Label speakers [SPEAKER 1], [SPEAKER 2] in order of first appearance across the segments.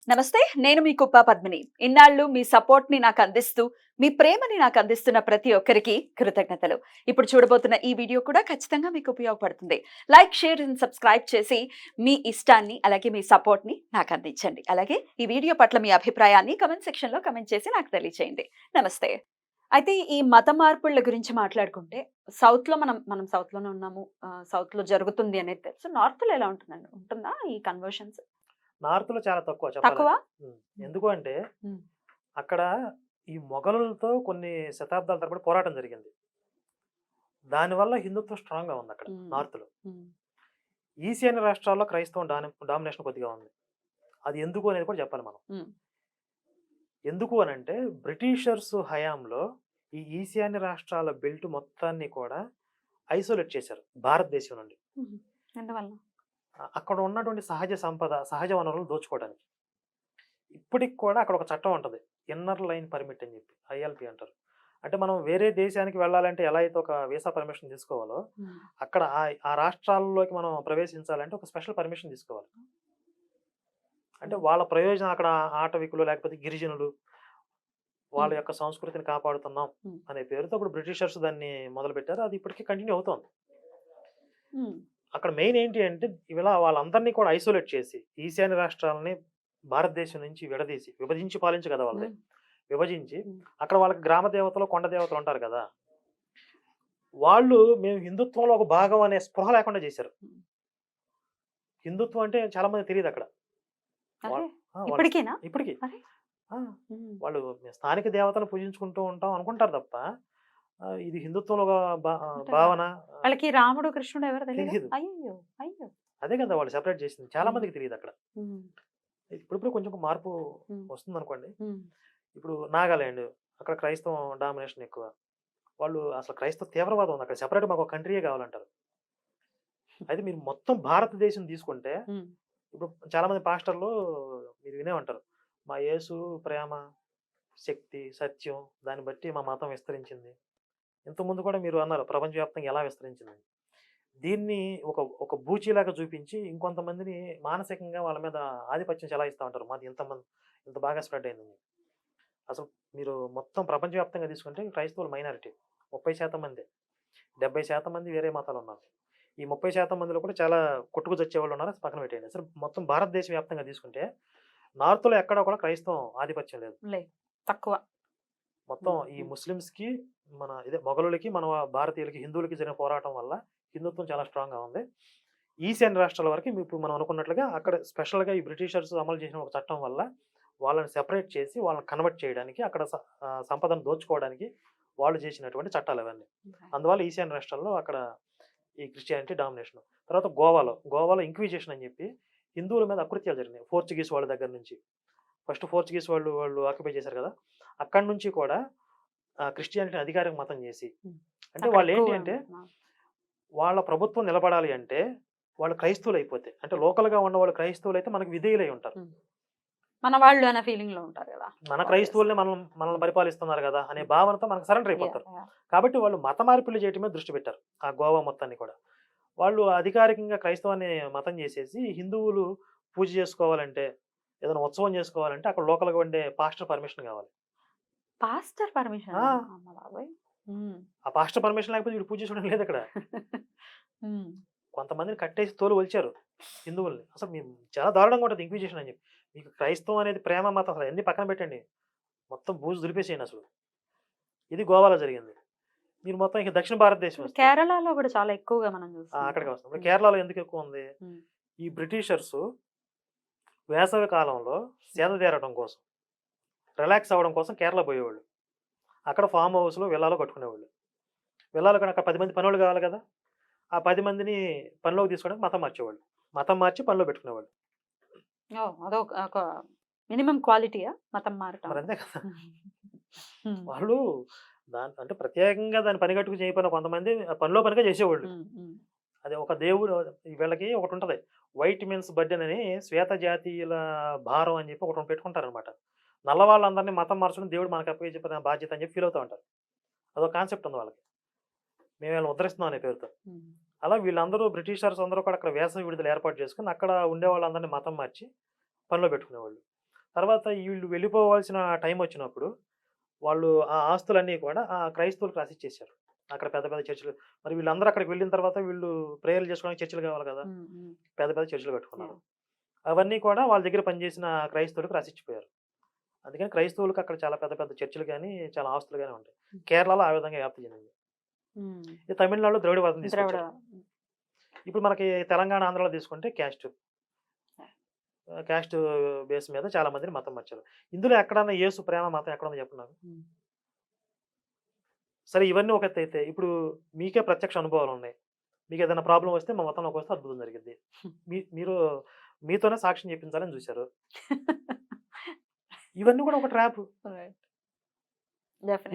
[SPEAKER 1] నమస్తే. నేను మీ కుప్ప పద్మిని. ఇన్నాళ్ళు మీ సపోర్ట్‌ని నాకందిస్తూ, మీ ప్రేమని నాకందిస్తున్న ప్రతి ఒక్కరికి కృతజ్ఞతలు. ఇప్పుడు చూడబోతున్న ఈ వీడియో కూడా ఖచ్చితంగా మీకు ఉపయోగపడుతుంది. లైక్, షేర్ అండ్ సబ్స్క్రైబ్ చేసి మీ ఇష్టాన్ని, అలాగే మీ సపోర్ట్‌ని నాకందించండి. అలాగే ఈ వీడియో పట్ల మీ అభిప్రాయాన్ని కామెంట్ సెక్షన్‌లో కామెంట్ చేసి నాకు తెలియచేయండి. నమస్తే. అయితే ఈ మత మార్పుల గురించి మాట్లాడుకుంటే సౌత్‌లో మనం సౌత్‌లోనే ఉన్నాము. సౌత్‌లో జరుగుతుంది అనేది తెలుసు. నార్త్‌లో ఎలా ఉంటుందండి? ఉంటుందా ఈ కన్వర్షన్స్?
[SPEAKER 2] నార్త్‌లో చాలా తక్కువ
[SPEAKER 1] తక్కువ?
[SPEAKER 2] చెప్పాలంటే. హ్మ్.
[SPEAKER 1] హ్మ్.
[SPEAKER 2] ఎందుకు అంటే,
[SPEAKER 1] హ్మ్.
[SPEAKER 2] అక్కడ ఈ మొఘలులతో కొన్ని శతాబ్దాల తరబడి పోరాటం జరిగింది. దానివల్ల హిందుత్వం స్ట్రాంగ్‌గా ఉందక్కడ
[SPEAKER 1] హ్మ్.
[SPEAKER 2] నార్త్‌లో.
[SPEAKER 1] హ్మ్.
[SPEAKER 2] ఈశాన్య రాష్ట్రాల్లో క్రైస్తవం డామినేషన్ కొద్దిగా ఉంది. అది ఎందుకు అనేది కూడా చెప్పాలి మనం.
[SPEAKER 1] హ్మ్.
[SPEAKER 2] ఎందుకు అనంటే, బ్రిటిషర్స్ హయాంలో ఈ ఈశాన్య రాష్ట్రాల బెల్ట్ మొత్తాన్ని కూడా ఐసోలేట్ చేశారు భారతదేశం నుండి.
[SPEAKER 1] హుహు. ఎందువల్ల?
[SPEAKER 2] అక్కడ ఉన్నటువంటి సహజ సంపద, సహజ వనరులను దోచుకోవడానికి. ఇప్పటికి కూడా అక్కడ ఒక చట్టం ఉంటది. ఇన్నర్ లైన్ పర్మిట్ అని చెప్పి. ఐఎల్‌పి అంటారు. అంటే మనం వేరే దేశానికి వెళ్ళాలంటే ఎలా అయితే ఒక వీసా పర్మిషన్ తీసుకోవాలో,
[SPEAKER 1] హ్మ్.
[SPEAKER 2] అక్కడ ఆ రాష్ట్రాల్లోకి మనం ప్రవేశించాలంటే ఒక స్పెషల్ పర్మిషన్ తీసుకోవాలి. అంటే
[SPEAKER 1] హ్మ్.
[SPEAKER 2] వాళ్ళ ప్రయోజనం అక్కడ ఆటవికులు లేకపోతే గిరిజనులు వాళ్ళ
[SPEAKER 1] హ్మ్.
[SPEAKER 2] యొక్క సంస్కృతిని కాపాడుతున్నాం
[SPEAKER 1] హ్మ్.
[SPEAKER 2] అనే పేరుతో అప్పుడు బ్రిటిషర్స్ దాన్ని మొదలుపెట్టారు. అది ఇప్పటికి కంటిన్యూ అవుతోంది.
[SPEAKER 1] హ్మ్.
[SPEAKER 2] అక్కడ మెయిన్ ఏంటి అంటే ఇలా వాళ్ళందరినీ కూడా ఐసోలేట్ చేసి ఈశాన్య రాష్ట్రాలని భారతదేశం నుంచి విడదీసి విభజించి పాలించు కదా వాళ్ళది.
[SPEAKER 1] హ్మ్.
[SPEAKER 2] విభజించి
[SPEAKER 1] హ్మ్.
[SPEAKER 2] అక్కడ వాళ్ళకి గ్రామ దేవతలు, కొండ దేవతలు ఉంటారు కదా! మేము హిందుత్వంలో ఒక భాగం అనే స్పృహ లేకుండా చేశారు.
[SPEAKER 1] హ్మ్.
[SPEAKER 2] హిందుత్వం అంటే చాలా మందికి తెలీదక్కడ.
[SPEAKER 1] అరే!
[SPEAKER 2] వాళ్ ఆ! వాళ్ళ
[SPEAKER 1] ఇప్పటికేనా?
[SPEAKER 2] ఇప్పటికి.
[SPEAKER 1] అరే!
[SPEAKER 2] ఆ!
[SPEAKER 1] హ్మ్.
[SPEAKER 2] వాళ్ళు స్థానిక దేవతలను పూజించుకుంటూ ఉంటాం అనుకుంటారు తప్ప, ఇది హిందుత్వంలో ఒక
[SPEAKER 1] అంటే
[SPEAKER 2] భావన
[SPEAKER 1] వాళ్ళకి రాముడు, కృష్ణుడు ఎవరో తెలీదా?
[SPEAKER 2] తెలీదు.
[SPEAKER 1] అయ్యయ్యో! అయ్యో!
[SPEAKER 2] అదే కదా! వాళ్ళు సెపరేట్ చేసింది. చాలా
[SPEAKER 1] హ్మ్.
[SPEAKER 2] మందికి తెలీదక్కడ.
[SPEAKER 1] హ్మ్.
[SPEAKER 2] ఇప్పుడిప్పుడు కొంచెం మార్పు
[SPEAKER 1] హ్మ్.
[SPEAKER 2] వస్తుందనుకోండి.
[SPEAKER 1] హ్మ్.
[SPEAKER 2] ఇప్పుడు నాగాలాండ్ అక్కడ క్రైస్తవం డామినేషన్ ఎక్కువ. వాళ్ళు అసలు క్రైస్తవ తీవ్రవాదం ఉంది. అక్కడ సెపరేట్ మాకు ఒక కంట్రీయే కావాలంటారు. అయితే మీరు మొత్తం భారతదేశం తీసుకుంటే,
[SPEAKER 1] హ్మ్.
[SPEAKER 2] ఇప్పుడు చాలామంది పాస్టర్‌లు మీరు వినే ఉంటారు. మా యేసు ప్రేమ, శక్తి, సత్యం దాన్ని బట్టి మా మతం విస్తరించింది. ఇంతకుముందు కూడా మీరు అన్నారు ప్రపంచవ్యాప్తంగా ఎలా విస్తరించిందని. దీన్ని ఒక ఒక బూచీలాగా చూపించి ఇంకొంతమందిని మానసికంగా వాళ్ళ మీద ఆధిపత్యం చెలాయిస్తా ఉంటారు. మాది ఇంత బాగా స్ప్రెడ్ అయిందని. అసలు మీరు మొత్తం ప్రపంచవ్యాప్తంగా తీసుకుంటే క్రైస్తవులు మైనారిటీ. 30% మందే. 70% మంది వేరే మతాలున్నారు. ఈ 30% మందిలో కూడా చాలా కొట్టుకు చచ్చేవాళ్ళున్నారు. అది పక్కన పెట్టేయండి. అసలు మొత్తం భారతదేశ వ్యాప్తంగా తీసుకుంటే నార్త్‌లో ఎక్కడా కూడా క్రైస్తవం ఆధిపత్యం లేదు.
[SPEAKER 1] లేదు. తక్కువ.
[SPEAKER 2] మొత్తం
[SPEAKER 1] హ్మ్.
[SPEAKER 2] ఈ
[SPEAKER 1] హ్మ్.
[SPEAKER 2] ముస్లిమ్స్‌కి మొఘలులకి, మన భారతీయులకి, హిందువులకి జరిగిన పోరాటం వల్ల హిందుత్వం చాలా స్ట్రాంగ్‌గా ఉంది. ఈశాన్య రాష్ట్రాల వరకు ఇప్పుడు మనం అనుకున్నట్లుగా అక్కడ స్పెషల్‌గా ఈ బ్రిటిషర్స్ అమలు చేసిన ఒక చట్టం వల్ల వాళ్ళని సెపరేట్ చేసి వాళ్ళని కన్వర్ట్ చేయడానికి అక్కడ సంపదను దోచుకోవడానికి వాళ్ళు చేసినటువంటి చట్టాలవన్నీ. అందువల్ల ఈశాన్య రాష్ట్రాల్లో అక్కడ ఈ క్రిస్టియానిటీ డామినేషన్. తర్వాత గోవాలో ఇంక్విజిషన్ అని చెప్పి హిందువుల మీద అకృత్యాలు జరిగినాయి. పోర్చుగీస్ వాళ్ళ దగ్గర నుంచి. ఫస్ట్ పోర్చుగీస్ వాళ్ళు ఆక్యుపై చేశారు కదా! అక్కడి నుంచి కూడా క్రిస్టియానిటీని అధికారిక మతం చేసి
[SPEAKER 1] హ్మ్.
[SPEAKER 2] అంటే
[SPEAKER 1] అక్కడ
[SPEAKER 2] వాళ్ళేంటి
[SPEAKER 1] ఎక్కువగా
[SPEAKER 2] అంటే
[SPEAKER 1] ఆ!
[SPEAKER 2] వాళ్ళ ప్రభుత్వం నిలబడాలి అంటే వాళ్ళు క్రైస్తవులైపోతే. అంటే లోకల్‌గా ఉన్నవాళ్ళు క్రైస్తవులైతే మనకు విధేయులై ఉంటారు.
[SPEAKER 1] హ్మ్. మన వాళ్ళు అనే ఫీలింగ్‌లో ఉంటారు గదా!
[SPEAKER 2] మన
[SPEAKER 1] ఆబ్వియస్‌గా.
[SPEAKER 2] క్రైస్తవులే మనల్ని
[SPEAKER 1] హ్మ్.
[SPEAKER 2] పరిపాలిస్తున్నారు గదా! అనే
[SPEAKER 1] హ్మ్.
[SPEAKER 2] భావనతో మనకు సరెండర్
[SPEAKER 1] యాహ్!
[SPEAKER 2] అయిపోతారు.
[SPEAKER 1] యాహ్!
[SPEAKER 2] కాబట్టి వాళ్ళు మత మార్పిడి చేయటం మీద దృష్టి పెట్టారు. ఆ గోవా మొత్తాన్ని కూడా. వాళ్ళు అధికారికంగా క్రైస్తవాన్ని మతం చేసేసి హిందువులు పూజ చేసుకోవాలంటే, ఏదైనా ఉత్సవం చేసుకోవాలంటే అక్కడ లోకల్‌గా ఉండే పాస్టర్ పర్మిషన్ కావాలి.
[SPEAKER 1] పాస్టర్ పర్మిషనా?
[SPEAKER 2] ఆ!
[SPEAKER 1] అమ్మ బాబోయ్! హ్మ్.
[SPEAKER 2] ఆ పాస్టర్ పర్మిషన్ లేకపోతే వీడు పూజ చేసుకోవడానికి లేదక్కడ.
[SPEAKER 1] హ్మ్.
[SPEAKER 2] కొంతమందిని కట్టేసి తోలు ఒలిచారు హిందువుల్ని. అసలు చాలా దారుణంగా ఉంటది ఇంక్విజిషన్ అని చెప్పి. మీకు క్రైస్తవం అనేది ప్రేమ మతం అసలు అయన్నీ పక్కన పెట్టండి. మొత్తం బూజు దులిపేసేయండి అసలు. ఇది గోవాలో జరిగింది. మీరు మొత్తం ఇక దక్షిణ భారతదేశం
[SPEAKER 1] ఇప్పుడు
[SPEAKER 2] వస్తే
[SPEAKER 1] కేరళలో గూడా చాలా ఎక్కువగా మనం చూస్తున్నాం
[SPEAKER 2] అక్కడికే
[SPEAKER 1] కదా!
[SPEAKER 2] వస్తాం. ఇప్పుడు
[SPEAKER 1] హ్మ్.
[SPEAKER 2] కేరళలో ఎందుకు ఎక్కువుంది?
[SPEAKER 1] హ్మ్.
[SPEAKER 2] ఈ బ్రిటిషర్సు వేసవి కాలంలో సేద తీరడం కోసం, రిలాక్స్ అవ్వడం కోసం కేరళ పోయేవాళ్ళు. అక్కడ ఫార్మ్ హౌస్‌లో, విల్లాలో కట్టుకునేవాళ్ళు. విల్లాలో కూడా అక్కడ 10 మంది పనోళ్ళు కావాలి కదా! ఆ 10 మందిని పనిలోకి తీసుకోవడానికి మతం మార్చేవాళ్ళు. మతం మార్చి పనిలో పెట్టుకునేవాళ్ళు.
[SPEAKER 1] ఓహ్! అదొక ఒక మినిమమ్ క్వాలిటీయా మతం మారటం అంటే?
[SPEAKER 2] మరంతే కదా!
[SPEAKER 1] హ్మ్.
[SPEAKER 2] వాళ్ళు అంటే ప్రత్యేకంగా దాన్ని పని గట్టుకు చేయకపోయినా కొంతమంది పనిలో పనిగా చేసేవాళ్ళు.
[SPEAKER 1] హ్మ్. హ్మ్.
[SPEAKER 2] అది ఒక దేవుడు వీళ్ళకి ఒకటుంటది. వైట్ మెన్స్ బర్డెన్ అని శ్వేత జాతీయుల భారం అని చెప్పి ఒకటి పెట్టుకుంటారనమాట. నల్లవాళ్ళందరిని మతం మార్చడం దేవుడు మనకు అప్పగించిన బాధ్యత అని చెప్పి ఫీల్ అవుతా ఉంటారు. అదొక కాన్సెప్ట్ ఉంది వాళ్ళకి. మేము వీళ్ళని ఉద్ధరిస్తున్నాం అనే పేరుతో.
[SPEAKER 1] హ్మ్.
[SPEAKER 2] అలా వీళ్ళందరూ బ్రిటిషర్స్ అందరూ కూడా అక్కడ వేసవి విడుదల ఏర్పాటు చేసుకొని అక్కడ ఉండేవాళ్ళందరిని మతం మార్చి పనిలో పెట్టుకునేవాళ్ళు. తర్వాత వీళ్ళు వెళ్ళిపోవాల్సిన టైం వచ్చినప్పుడు వాళ్ళు ఆ ఆస్తులన్నీ కూడా ఆ క్రైస్తవులకు రాసిచ్చేసారు. అక్కడ పెద్ద పెద్ద చర్చిలు. మరి వీళ్ళందరూ అక్కడికి వెళ్ళిన తర్వాత వీళ్ళు ప్రేయర్లు చేసుకోవడానికి చర్చిలు కావాలి కదా! పెద్ద పెద్ద చర్చిలు కట్టుకున్నారు. అవన్నీ కూడా వాళ్ళ దగ్గర పనిచేసిన క్రైస్తవులకు రాసిచ్చిపోయారు. అందుకని క్రైస్తవులకు అక్కడ చాలా పెద్ద పెద్ద చర్చిలు గాని, చాలా ఆస్తులు గాని ఉంటాయి. కేరళలో ఆ విధంగా వ్యాప్తి చెందింది. ఈ తమిళనాడులో ద్రవిడవాదం
[SPEAKER 1] ద్రవిడ
[SPEAKER 2] తీసుకొచ్చారు. ఇప్పుడు మనకి తెలంగాణ, ఆంధ్రాలో తీసుకుంటే క్యాస్ట్ బేస్ మీద చాలా మందిని మతం మార్చారు. ఇందులో ఎక్కడన్నా యేసు ప్రేమ మతం ఎక్కడుందో చెప్పండి నాకు. సరే ఇవన్నీ ఒక ఎత్తైతే ఇప్పుడు మీకే ప్రత్యక్ష అనుభవాలు ఉన్నాయి. మీకు ఏదైనా ప్రాబ్లమ్ వస్తే మా మతంలోకి వస్తే అద్భుతం జరిగిద్ది. మీరు మీతోనే సాక్ష్యం చెప్పించాలని చూశారు. ఇవన్నీ కూడా ఒక ట్రాప్.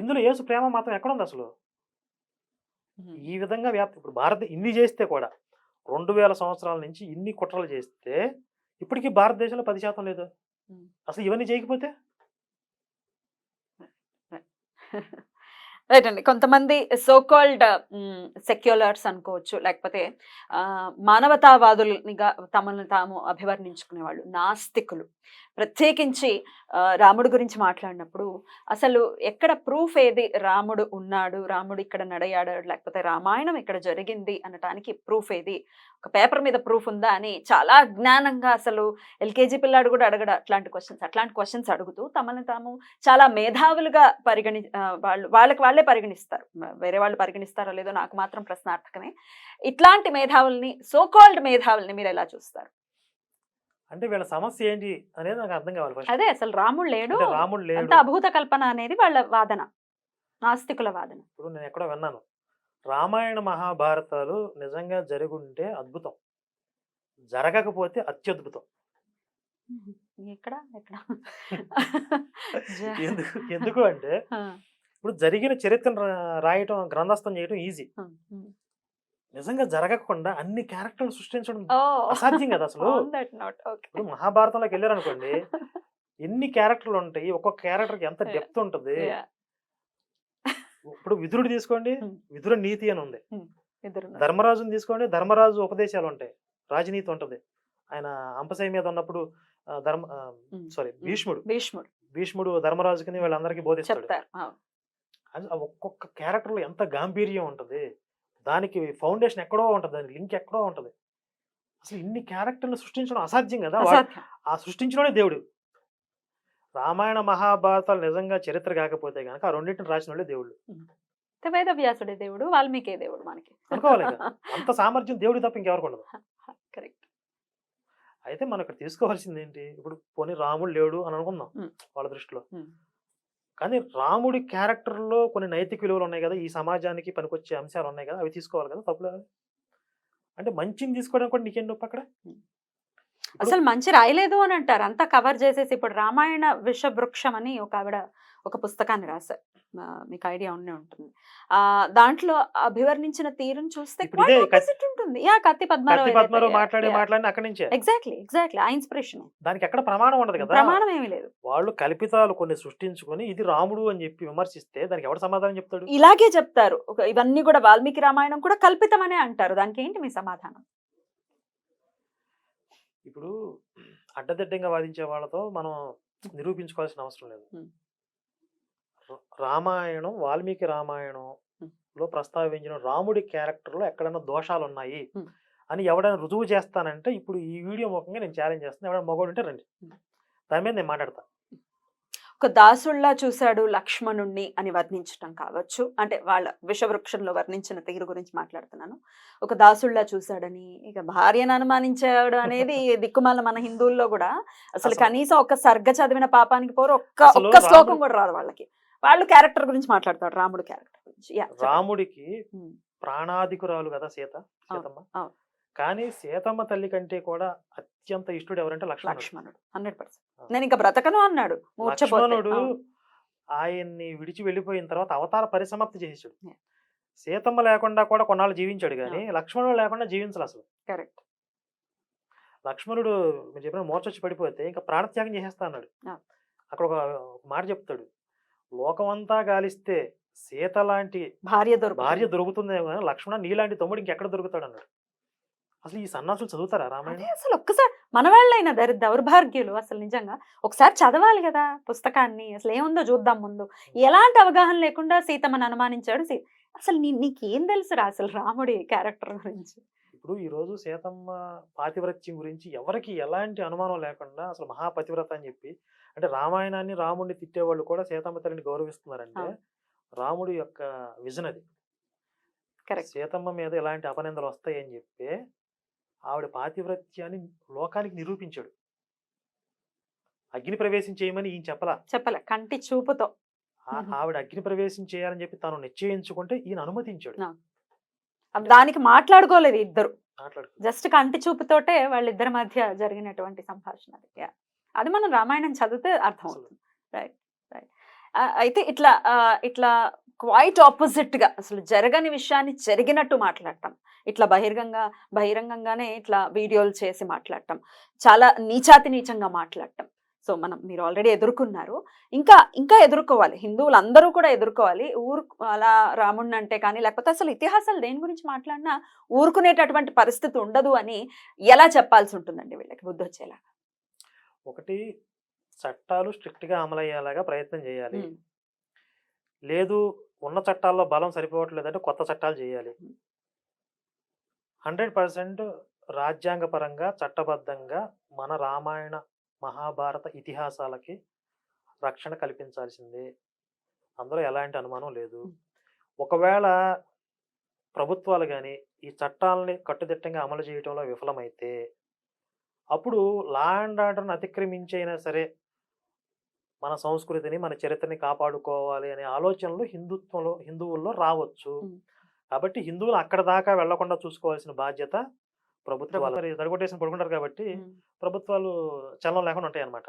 [SPEAKER 2] ఇందులో యేసు ప్రేమ మతం ఎక్కడుంది అసలు? ఈ విధంగా వ్యాప్తి ఇప్పుడు ఇన్ని చేస్తే కూడా 2000 సంవత్సరాల నుంచి ఇన్ని కుట్రలు చేస్తే ఇప్పటికీ భారతదేశంలో 10% లేదు. అసలు ఇవన్నీ చేయకపోతే
[SPEAKER 1] రైట్ అండి. కొంతమంది సో కాల్డ్ సెక్యులర్స్ అనుకోవచ్చు, లేకపోతే మానవతావాదులుగా తమను తాము అభివర్ణించుకునేవాళ్ళు, నాస్తికులు ప్రత్యేకించి రాముడు గురించి మాట్లాడినప్పుడు అసలు ఎక్కడ ప్రూఫ్ ఏది? రాముడు ఉన్నాడు, రాముడు ఇక్కడ నడయాడాడు, లేకపోతే రామాయణం ఇక్కడ జరిగింది అనటానికి ప్రూఫ్ ఏది? ఒక పేపర్ మీద ప్రూఫ్ ఉందా అని చాలా అజ్ఞానంగా, అసలు ఎల్కేజీ పిల్లాడు కూడా అడగడు అట్లాంటి క్వశ్చన్స్ అడుగుతూ తమను తాము చాలా మేధావులుగా వాళ్ళకి వాళ్ళే పరిగణిస్తారు. వేరే వాళ్ళు పరిగణిస్తారో లేదో నాకు మాత్రం ప్రశ్నార్థకమే. ఇట్లాంటి మేధావుల్ని, సో కాల్డ్ మేధావుల్ని మీరు ఎలా చూస్తారు?
[SPEAKER 2] అంటే వీళ్ళ సమస్య ఏంటి అనేది నాకు అర్థం కావాలి ఫస్ట్.
[SPEAKER 1] అదే అసలు రాముడు లేడు,
[SPEAKER 2] రాముడు లేడు,
[SPEAKER 1] అంత అభూత కల్పన అనేది వాళ్ళ వాదన, నాస్తికుల వాదన.
[SPEAKER 2] ఇప్పుడు నేను ఎక్కడో విన్నాను, రామాయణ మహాభారతాలు నిజంగా జరుగుంటే అద్భుతం, జరగకపోతే అత్యద్భుతం.
[SPEAKER 1] ఎక్కడ ఎక్కడ
[SPEAKER 2] ఎందుకు అంటే ఇప్పుడు జరిగిన చరిత్రను రాయటం, గ్రంథస్థం చేయటం ఈజీ. నిజంగా జరగకుండా అన్ని క్యారెక్టర్లు సృష్టించడం అసాధ్యం కదా అసలు. ఇప్పుడు మహాభారతంలోకి వెళ్ళారు అనుకోండి, ఎన్ని క్యారెక్టర్లు ఉంటాయి, ఒక్కొక్క క్యారెక్టర్కి ఎంత డెప్త్ ఉంటుంది. ఇప్పుడు విదురుడు తీసుకోండి, విదుర నీతి అని ఉంది. ధర్మరాజుని తీసుకోండి, ధర్మరాజు ఉపదేశాలు ఉంటాయి, రాజనీతి ఉంటది. ఆయన అంపశయ మీద ఉన్నప్పుడు భీష్ముడు ధర్మరాజుకి వీళ్ళందరికీ బోధిస్తాడు. ఒక్కొక్క క్యారెక్టర్ లో ఎంత గాంభీర్యం ఉంటది, దానికి ఫౌండేషన్ ఎక్కడో ఉంటది, దానికి లింక్ ఎక్కడో ఉంటది. అసలు ఇన్ని క్యారెక్టర్లు సృష్టించడం అసాధ్యం కదా. ఆ సృష్టించడమే దేవుడు. రామాయణ మహాభారతాలు నిజంగా చరిత్ర కాకపోతే గనక ఆ రెండింటిని రాసిన వాళ్ళే దేవుళ్ళు.
[SPEAKER 1] వేద వ్యాసుడే దేవుడు, వాల్మీకి దేవుడు మనకి
[SPEAKER 2] అనుకోవాలి. అంత సామర్థ్యం దేవుడి తప్ప ఇంకెవరికి ఉండదు.
[SPEAKER 1] కరెక్ట్.
[SPEAKER 2] అయితే మనం ఇక్కడ తీసుకోవాల్సింది ఏంటి, ఇప్పుడు పోనీ రాముడు లేడు అని అనుకుందాం వాళ్ళ దృష్టిలో, కానీ రాముడి క్యారెక్టర్ లో కొన్ని నైతిక విలువలు ఉన్నాయి కదా, ఈ సమాజానికి పనికొచ్చే అంశాలు ఉన్నాయి కదా, అవి తీసుకోవాలి కదా. తప్పులేదు అంటే మంచిని తీసుకోవడం కూడా నీకేం నొప్పి అక్కడ?
[SPEAKER 1] అసలు మంచి రాయలేదు అని అంటారు, అంతా కవర్ చేసేసి. ఇప్పుడు రామాయణ విషవృక్షం అని ఒక ఆవిడ ఒక పుస్తకాన్ని రాశారు, మీకు ఐడియా ఉండే ఉంటుంది. దాంట్లో అభివర్ణించిన తీరును చూస్తే ఉంటుంది. కత్తి పద్మారావు
[SPEAKER 2] మాట్లాడి అక్కడి నుంచే
[SPEAKER 1] ఎగ్జాక్ట్లీ ఆ ఇన్స్పిరేషన్.
[SPEAKER 2] దానికి ఎక్కడ ప్రమాణం ఉండదు కదా,
[SPEAKER 1] ప్రమాణం ఏమీ లేదు.
[SPEAKER 2] వాళ్ళు కల్పితాలు కొన్ని సృష్టించుకొని ఇది రాముడు అని చెప్పి విమర్శిస్తే దానికి ఎవరు సమాధానం చెప్తాడు?
[SPEAKER 1] ఇలాగే చెప్తారు. ఇవన్నీ కూడా వాల్మీకి రామాయణం కూడా కల్పితమనే అంటారు. దానికి ఏంటి మీ సమాధానం?
[SPEAKER 2] ఇప్పుడు అడ్డదిడ్డంగా వాదించే వాళ్ళతో మనం నిరూపించుకోవాల్సిన అవసరం లేదు. రామాయణం, వాల్మీకి రామాయణంలో ప్రస్తావించిన రాముడి క్యారెక్టర్ లో ఎక్కడైనా దోషాలు ఉన్నాయి అని ఎవడైనా రుజువు చేస్తానంటే, ఇప్పుడు ఈ వీడియో ముఖంగా నేను ఛాలెంజ్ చేస్తాను, ఎవరైనా మగవాడు ఉంటే రండి, దాని మీద నేను మాట్లాడతా.
[SPEAKER 1] ఒక దాసుల్లా చూశాడు లక్ష్మణుణ్ణి అని వర్ణించటం కావచ్చు, అంటే వాళ్ళ విషవృక్షంలో వర్ణించిన తీరు గురించి మాట్లాడుతున్నాను. ఒక దాసుల్లా చూశాడని, ఇక భార్యను అనుమానించాడు అనేది దిక్కుమాల మన హిందువుల్లో కూడా అసలు కనీసం ఒక సర్గ చదివిన పాపానికి పోరు, ఒక్క శ్లోకం కూడా రాదు వాళ్ళకి. వాళ్ళు క్యారెక్టర్ గురించి మాట్లాడతాడు, రాముడు క్యారెక్టర్ గురించి.
[SPEAKER 2] రాముడికి ప్రాణాధికురాలు కదా సీతమ్మ, కానీ సీతమ్మ తల్లి కంటే కూడా అత్యంత ఇష్టడు ఎవరంటే లక్ష్మణుడు.
[SPEAKER 1] 100%. నేను ఇంకా బ్రతకను అన్నాడు.
[SPEAKER 2] లక్ష్మణుడు ఆయన్ని విడిచి వెళ్ళిపోయిన తర్వాత అవతార పరిసమాప్తి చేసాడు. సీతమ్మ లేకుండా కూడా కొన్నాళ్ళు జీవించాడు, కానీ లక్ష్మణుడు లేకుండా జీవించాలి అసలు.
[SPEAKER 1] కరెక్ట్.
[SPEAKER 2] లక్ష్మణుడు మీరు చెప్పిన మోర్చొచ్చి పడిపోతే ఇంకా ప్రాణత్యాగం చేసేస్తా అన్నాడు. అక్కడ ఒక మాట చెప్తాడు, లోకమంతా గాలిస్తే సీత లాంటి భార్య దొరుకుతుందేమో కానీ లక్ష్మణ నీలాంటి తమ్ముడు ఇంకెక్కడ దొరుకుతాడు అన్నాడు. అసలు ఈ సన్నాసులు చదువుతారా రామాయణం?
[SPEAKER 1] అసలు ఒక్కసారి
[SPEAKER 3] మన వాళ్ళైన దౌర్భాగ్యులు అసలు నిజంగా ఒకసారి చదవాలి కదా పుస్తకాన్ని, అసలు ఏముందో చూద్దాం ముందు. ఎలాంటి అవగాహన లేకుండా సీతమ్మని అనుమానించాడు. అసలు నీకేం తెలుసురా అసలు రాముడి క్యారెక్టర్ గురించి?
[SPEAKER 2] ఇప్పుడు ఈ రోజు సీతమ్మ పాతివ్రత్యం గురించి ఎవరికి ఎలాంటి అనుమానం లేకుండా అసలు మహాపతివ్రత అని చెప్పి, అంటే రామాయణాన్ని రాముడిని తిట్టేవాళ్ళు కూడా సీతమ్మ తల్లిని గౌరవిస్తున్నారంటే రాముడి యొక్క విజన్ అది.
[SPEAKER 3] కరెక్ట్.
[SPEAKER 2] సీతమ్మ మీద ఎలాంటి అపనిందలు వస్తాయని చెప్పి ఆవిడ పాతివ్రత్యాన్ని లోకానికి నిరూపించాడు. అగ్ని ప్రవేశం చేయమని ఈయన
[SPEAKER 3] చెప్పలే కంటి చూపుతో.
[SPEAKER 2] ఆవిడ అగ్ని ప్రవేశం చేయాలని చెప్పి తాను నిశ్చయించుకుంటే ఈయన అనుమతించాడు.
[SPEAKER 3] దానికి మాట్లాడుకోలేదు ఇద్దరు,
[SPEAKER 2] మాట్లాడు
[SPEAKER 3] జస్ట్ కంటి చూపుతోటే వాళ్ళిద్దరి మధ్య జరిగినటువంటి సంభాషణ అది. అది మనం రామాయణం చదివితే అర్థమవుతుంది. Right right. అయితే ఇట్లా క్వైట్ ఆపోజిట్ గా అసలు జరగని విషయాన్ని జరిగినట్టు మాట్లాడటం, ఇట్లా బహిరంగంగానే ఇట్లా వీడియోలు చేసి మాట్లాడటం, చాలా నీచంగా మాట్లాడటం. సో మీరు ఆల్రెడీ ఎదుర్కొన్నారు, ఇంకా ఎదుర్కోవాలి. హిందువులు అందరూ కూడా ఎదుర్కోవాలి. అలా రాముడిని అంటే కానీ లేకపోతే అసలు ఇతిహాసాలు దేని గురించి మాట్లాడినా ఊరుకునేటటువంటి పరిస్థితి ఉండదు అని ఎలా చెప్పాల్సి ఉంటుందండి వీళ్ళకి బుద్ధి వచ్చేలా?
[SPEAKER 2] ఒకటి, చట్టాలు స్ట్రిక్ట్ గా అమలయ్యేలాగా ప్రయత్నం చేయాలి. లేదు ఉన్న చట్టాల్లో బలం సరిపోవట్లేదంటే కొత్త చట్టాలు చేయాలి. 100% రాజ్యాంగపరంగా చట్టబద్ధంగా మన రామాయణ మహాభారత ఇతిహాసాలకి రక్షణ కల్పించాల్సిందే, అందులో ఎలాంటి అనుమానం లేదు. ఒకవేళ ప్రభుత్వాలు కానీ ఈ చట్టాలని కట్టుదిట్టంగా అమలు చేయడంలో విఫలమైతే అప్పుడు లా అండ్ ఆర్డర్ని అతిక్రమించైనా సరే మన సంస్కృతిని మన చరిత్రని కాపాడుకోవాలి అనే ఆలోచనలు హిందువుల్లో రావచ్చు. కాబట్టి హిందువులు అక్కడ దాకా వెళ్లకుండా చూసుకోవాల్సిన బాధ్యత ప్రభుత్వాలు. తడగొట్టేసిన పడుకుంటారు కాబట్టి ప్రభుత్వాలు చలనం లేకుండా ఉంటాయి అన్నమాట.